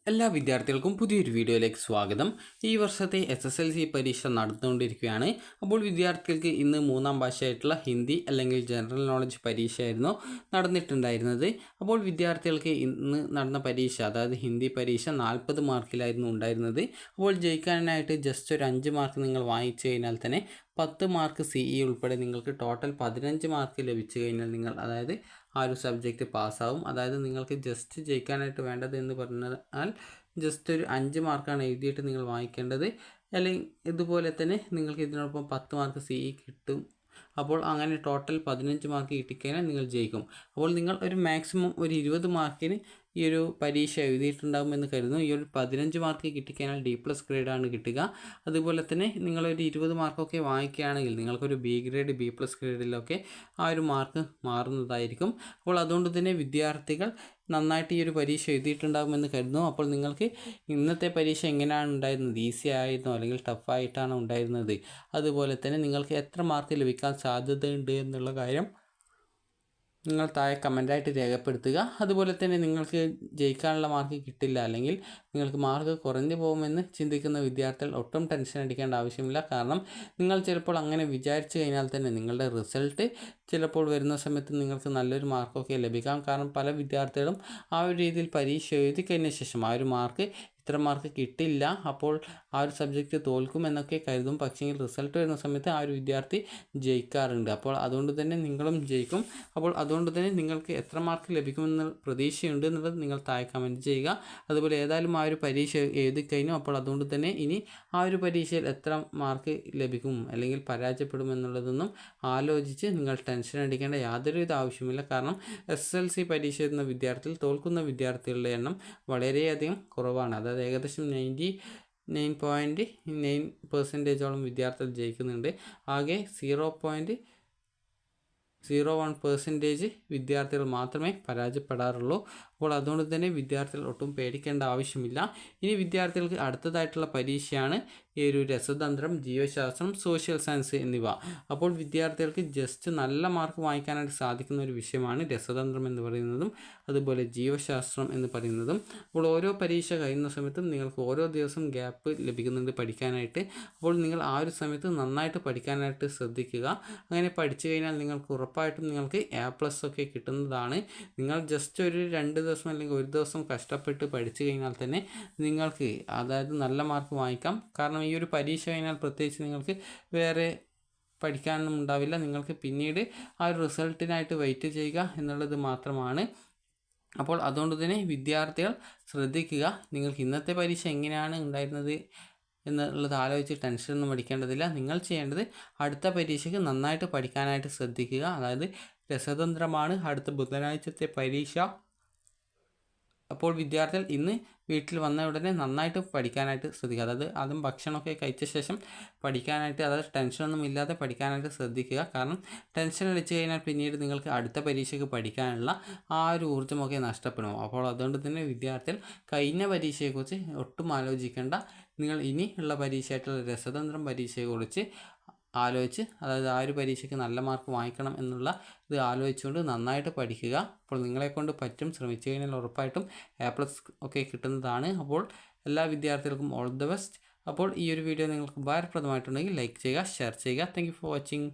എല്ലാ വിദ്യാർത്ഥികൾക്കും പുതിയൊരു വീഡിയോയിലേക്ക് സ്വാഗതം. ഈ വർഷത്തെ SSLC പരീക്ഷ നടന്നുകൊണ്ടിരിക്കുകയാണ്. അപ്പോൾ വിദ്യാർത്ഥികൾക്ക് ഇന്ന് മൂന്നാം ഭാഷയായിട്ടുള്ള ഹിന്ദി അല്ലെങ്കിൽ ജനറൽ നോളജ് പരീക്ഷയായിരുന്നു നടന്നിട്ടുണ്ടായിരുന്നത്. അപ്പോൾ വിദ്യാർത്ഥികൾക്ക് ഇന്ന് നടന്ന പരീക്ഷ, അതായത് ഹിന്ദി പരീക്ഷ 40 മാർക്കിലായിരുന്നു ഉണ്ടായിരുന്നത്. അപ്പോൾ ജയിക്കാനായിട്ട് ജസ്റ്റ് ഒരു 5 മാർക്ക് നിങ്ങൾ വാങ്ങിച്ചു കഴിഞ്ഞാൽ തന്നെ 10 മാർക്ക് CE ഉൾപ്പെടെ നിങ്ങൾക്ക് ടോട്ടൽ 15 മാർക്ക് ലഭിച്ചു കഴിഞ്ഞാൽ നിങ്ങൾ ആ ഒരു സബ്ജക്റ്റ് പാസ്സാവും. അതായത് നിങ്ങൾക്ക് ജസ്റ്റ് ജയിക്കാനായിട്ട് വേണ്ടത് എന്ന് പറഞ്ഞാൽ ജസ്റ്റ് ഒരു 5 മാർക്കാണ് എഴുതിയിട്ട് നിങ്ങൾ വാങ്ങിക്കേണ്ടത്. അല്ലെങ്കിൽ ഇതുപോലെ തന്നെ നിങ്ങൾക്ക് ഇതിനോടൊപ്പം 10 മാർക്ക് CE കിട്ടും. അപ്പോൾ അങ്ങനെ ടോട്ടൽ 15 മാർക്ക് കിട്ടിക്കഴിഞ്ഞാൽ നിങ്ങൾ ജയിക്കും. അപ്പോൾ നിങ്ങൾ ഒരു മാക്സിമം ഒരു 20 മാർക്കിന് ഈ ഒരു പരീക്ഷ എഴുതിയിട്ടുണ്ടാകുമെന്ന് കരുതുന്നു. ഈ ഒരു 15 മാർക്ക് കിട്ടിക്കഴിഞ്ഞാൽ D+ ഗ്രേഡാണ് കിട്ടുക. അതുപോലെ തന്നെ നിങ്ങളൊരു 20 മാർക്കൊക്കെ വാങ്ങിക്കുകയാണെങ്കിൽ നിങ്ങൾക്കൊരു B ഗ്രേഡ്, B+ ഗ്രേഡിലൊക്കെ ആ ഒരു മാർക്ക് മാറുന്നതായിരിക്കും. അപ്പോൾ അതുകൊണ്ട് തന്നെ വിദ്യാർത്ഥികൾ നന്നായിട്ട് ഈ ഒരു പരീക്ഷ എഴുതിയിട്ടുണ്ടാകുമെന്ന് കരുതുന്നു. അപ്പോൾ നിങ്ങൾക്ക് ഇന്നത്തെ പരീക്ഷ എങ്ങനെയാണ് ഉണ്ടായിരുന്നത്? ഈസി ആയിരുന്നോ അല്ലെങ്കിൽ ടഫായിട്ടാണോ ഉണ്ടായിരുന്നത്? അതുപോലെ തന്നെ നിങ്ങൾക്ക് എത്ര മാർക്ക് ലഭിക്കാൻ സാധ്യതയുണ്ട് എന്നുള്ള കാര്യം നിങ്ങൾ താഴെ കമൻറ്റായിട്ട് രേഖപ്പെടുത്തുക. അതുപോലെ തന്നെ നിങ്ങൾക്ക് ജയിക്കാനുള്ള മാർക്ക് കിട്ടില്ല അല്ലെങ്കിൽ നിങ്ങൾക്ക് മാർക്ക് കുറഞ്ഞു പോകുമെന്ന് ചിന്തിക്കുന്ന വിദ്യാർത്ഥികൾ ഒട്ടും ടെൻഷൻ അടിക്കേണ്ട ആവശ്യമില്ല. കാരണം നിങ്ങൾ ചിലപ്പോൾ അങ്ങനെ വിചാരിച്ചു കഴിഞ്ഞാൽ തന്നെ നിങ്ങളുടെ റിസൾട്ട് ചിലപ്പോൾ വരുന്ന സമയത്ത് നിങ്ങൾക്ക് നല്ലൊരു മാർക്കൊക്കെ ലഭിക്കാം. കാരണം പല വിദ്യാർത്ഥികളും ആ ഒരു രീതിയിൽ പരീക്ഷ എഴുതി കഴിഞ്ഞ ശേഷം ആ ഒരു മാർക്ക് ഇത്ര മാർക്ക് കിട്ടില്ല, അപ്പോൾ ആ ഒരു സബ്ജക്റ്റ് തോൽക്കുമെന്നൊക്കെ കരുതും. പക്ഷേ റിസൾട്ട് വരുന്ന സമയത്ത് ആ ഒരു വിദ്യാർത്ഥി ജയിക്കാറുണ്ട്. അപ്പോൾ അതുകൊണ്ട് തന്നെ നിങ്ങളും ജയിക്കും. അപ്പോൾ അതുകൊണ്ട് തന്നെ നിങ്ങൾക്ക് എത്ര മാർക്ക് ലഭിക്കുമെന്ന് പ്രതീക്ഷയുണ്ട് എന്നുള്ളത് നിങ്ങൾ താഴെ കമൻറ്റ് ചെയ്യുക. അതുപോലെ ഏതായാലും ആ ഒരു പരീക്ഷ എഴുതി കഴിഞ്ഞു. അപ്പോൾ അതുകൊണ്ട് തന്നെ ഇനി ആ ഒരു പരീക്ഷയിൽ എത്ര മാർക്ക് ലഭിക്കും അല്ലെങ്കിൽ പരാജയപ്പെടും എന്നുള്ളതൊന്നും ആലോചിച്ച് നിങ്ങൾ ടെൻഷൻ അടിക്കേണ്ട യാതൊരുവിധ ആവശ്യമില്ല. കാരണം SSLC പരീക്ഷ എഴുതുന്ന വിദ്യാർത്ഥികൾ തോൽക്കുന്ന വിദ്യാർത്ഥികളുടെ എണ്ണം വളരെയധികം കുറവാണ്. അതായത് ഏകദേശം 99.9% വിദ്യാർത്ഥികൾ ജയിക്കുന്നുണ്ട്. ആകെ 0.01% വിദ്യാർത്ഥികൾ മാത്രമേ പരാജയപ്പെടാറുള്ളൂ. അപ്പോൾ അതുകൊണ്ട് തന്നെ വിദ്യാർത്ഥികൾ ഒട്ടും പേടിക്കേണ്ട ആവശ്യമില്ല. ഇനി വിദ്യാർത്ഥികൾക്ക് അടുത്തതായിട്ടുള്ള പരീക്ഷയാണ് ഈ ഒരു രസതന്ത്രം, ജീവശാസ്ത്രം, സോഷ്യൽ സയൻസ് എന്നിവ. അപ്പോൾ വിദ്യാർത്ഥികൾക്ക് ജസ്റ്റ് നല്ല മാർക്ക് വാങ്ങിക്കാനായിട്ട് സാധിക്കുന്ന ഒരു വിഷയമാണ് രസതന്ത്രം എന്ന് പറയുന്നതും അതുപോലെ ജീവശാസ്ത്രം എന്ന് പറയുന്നതും. അപ്പോൾ ഓരോ പരീക്ഷ കഴിയുന്ന സമയത്തും നിങ്ങൾക്ക് ഓരോ ദിവസം ഗ്യാപ്പ് ലഭിക്കുന്നുണ്ട് പഠിക്കാനായിട്ട്. അപ്പോൾ നിങ്ങൾ ആ ഒരു സമയത്ത് നന്നായിട്ട് പഠിക്കാനായിട്ട് ശ്രദ്ധിക്കുക. അങ്ങനെ പഠിച്ചു കഴിഞ്ഞാൽ നിങ്ങൾക്ക് ഉറപ്പായിട്ടും നിങ്ങൾക്ക് A+ ഒക്കെ കിട്ടുന്നതാണ്. നിങ്ങൾ ജസ്റ്റ് ഒരു 2 ദിവസം അല്ലെങ്കിൽ ഒരു ദിവസം കഷ്ടപ്പെട്ട് പഠിച്ചു കഴിഞ്ഞാൽ തന്നെ നിങ്ങൾക്ക് നല്ല മാർക്ക് വാങ്ങിക്കാം. കാരണം ഈ ഒരു പരീക്ഷ കഴിഞ്ഞാൽ പ്രത്യേകിച്ച് നിങ്ങൾക്ക് വേറെ പഠിക്കാനൊന്നും ഉണ്ടാവില്ല. നിങ്ങൾക്ക് പിന്നീട് ആ ഒരു റിസൾട്ടിനായിട്ട് വെയിറ്റ് ചെയ്യുക എന്നുള്ളത് മാത്രമാണ്. അപ്പോൾ അതുകൊണ്ട് തന്നെ വിദ്യാർത്ഥികൾ ശ്രദ്ധിക്കുക. നിങ്ങൾക്ക് ഇന്നത്തെ പരീക്ഷ എങ്ങനെയാണ് ഉണ്ടായിരുന്നത് എന്നുള്ളത് ആലോചിച്ച് ടെൻഷനൊന്നും അടിക്കേണ്ടതില്ല. നിങ്ങൾ ചെയ്യേണ്ടത് അടുത്ത പരീക്ഷയ്ക്ക് നന്നായിട്ട് പഠിക്കാനായിട്ട് ശ്രദ്ധിക്കുക. അതായത് രസതന്ത്രമാണ് അടുത്ത ബുധനാഴ്ചത്തെ പരീക്ഷ. അപ്പോൾ വിദ്യാർത്ഥികൾ ഇന്ന് വീട്ടിൽ വന്ന ഉടനെ നന്നായിട്ട് പഠിക്കാനായിട്ട് ശ്രദ്ധിക്കുക. അതായത് ആദ്യം ഭക്ഷണമൊക്കെ കഴിച്ച ശേഷം പഠിക്കാനായിട്ട്, അതായത് ടെൻഷനൊന്നും ഇല്ലാതെ പഠിക്കാനായിട്ട് ശ്രദ്ധിക്കുക. കാരണം ടെൻഷൻ അടിച്ചു കഴിഞ്ഞാൽ പിന്നീട് നിങ്ങൾക്ക് അടുത്ത പരീക്ഷയ്ക്ക് പഠിക്കാനുള്ള ആ ഒരു ഊർജ്ജമൊക്കെ നഷ്ടപ്പെടും. അപ്പോൾ അതുകൊണ്ട് തന്നെ വിദ്യാർത്ഥികൾ കഴിഞ്ഞ പരീക്ഷയെക്കുറിച്ച് ഒട്ടും ആലോചിക്കേണ്ട. നിങ്ങൾ ഇനി ഉള്ള പരീക്ഷയായിട്ടുള്ള രസതന്ത്രം പരീക്ഷയെക്കുറിച്ച് ആലോചിച്ച്, അതായത് ആ ഒരു പരീക്ഷയ്ക്ക് നല്ല മാർക്ക് വാങ്ങിക്കണം എന്നുള്ള ഇത് ആലോചിച്ചുകൊണ്ട് നന്നായിട്ട് പഠിക്കുക. അപ്പോൾ നിങ്ങളെക്കൊണ്ട് പറ്റും. ശ്രമിച്ചു കഴിഞ്ഞാൽ ഉറപ്പായിട്ടും A+ ഒക്കെ കിട്ടുന്നതാണ്. അപ്പോൾ എല്ലാ വിദ്യാർത്ഥികൾക്കും ഓൾ ദ ബെസ്റ്റ്. അപ്പോൾ ഈ ഒരു വീഡിയോ നിങ്ങൾക്ക് ഉപകാരപ്രദമായിട്ടുണ്ടെങ്കിൽ ലൈക്ക് ചെയ്യുക, ഷെയർ ചെയ്യുക. Thank you for watching.